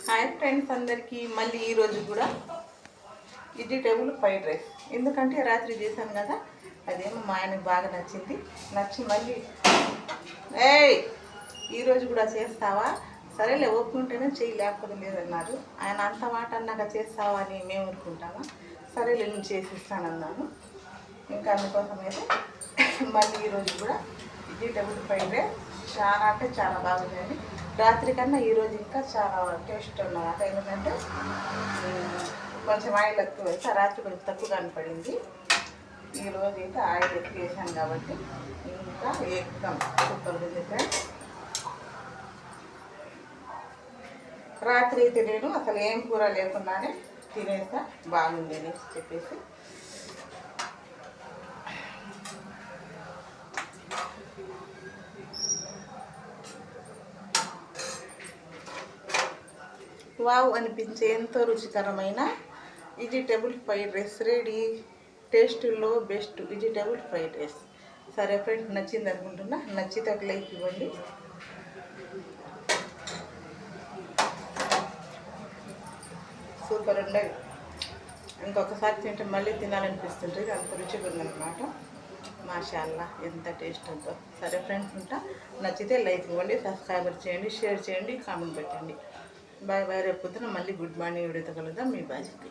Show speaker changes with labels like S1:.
S1: Hi friends అందరికీ మళ్ళీ ఈరోజు కూడా వెజిటేబుల్ ఫ్రైడ్ రైస్. ఎందుకంటే రాత్రి చేశాను కదా, అదేమో మా ఆయనకు బాగా నచ్చి మళ్ళీ ఈరోజు కూడా చేస్తావా, సరేలే ఒప్పుకుంటేనే చెయ్యి లేకపోతే లేదన్నారు. ఆయన అంత మాట అన్నాక చేస్తావా అని మేము అనుకుంటామా, సరేలే నేను చేసి ఇస్తానన్నాను. ఇంకా అందుకోసం అయితే మళ్ళీ ఈరోజు కూడా వెజిటేబుల్ ఫ్రైడ్ రైస్ చాలా అంటే చాలా బాగుందండి. రాత్రి కన్నా ఈరోజు ఇంకా చాలా టేస్ట్ ఉన్నమాట. ఎందుకంటే కొంచెం ఆయిల్ ఎక్కువ వేస్తే రాత్రి కొంచెం తక్కువ కనపడింది. ఈరోజు అయితే ఆయిల్ ఎక్కువ వేసాను కాబట్టి ఇంకా ఎక్కువ సూపర్ ఉంది ఫ్రెండ్స్. రాత్రి అయితే నేను అసలు ఏం కూర లేకుండానే తినేసా, బాగుంది అనేసి చెప్పేసి. వావ్ అనిపించే ఎంతో రుచికరమైన వెజిటేబుల్ ఫ్రైడ్ రైస్ రెడీ. టేస్ట్లో బెస్ట్ వెజిటేబుల్ ఫ్రైడ్ రైస్. సరే ఫ్రెండ్స్, నచ్చింది అనుకుంటున్నా. నచ్చితే ఒక లైక్ ఇవ్వండి. సూపర్ ఉండదు, ఇంకొకసారి తింటే మళ్ళీ తినాలనిపిస్తుంటుంది. అంత రుచిగా ఉందన్నమాట. మాషాల్లా, ఎంత టేస్ట్ ఉందో. సరే ఫ్రెండ్స్, ఉంటా. నచ్చితే లైక్ ఇవ్వండి, సబ్స్క్రైబర్ చేయండి, షేర్ చేయండి, కామెంట్ పెట్టండి. Bye bye. రేపు పొద్దున మళ్ళీ గుడ్ మార్నింగ్ వీడియోతో కలుద్దాం. మీ బాధ్యత.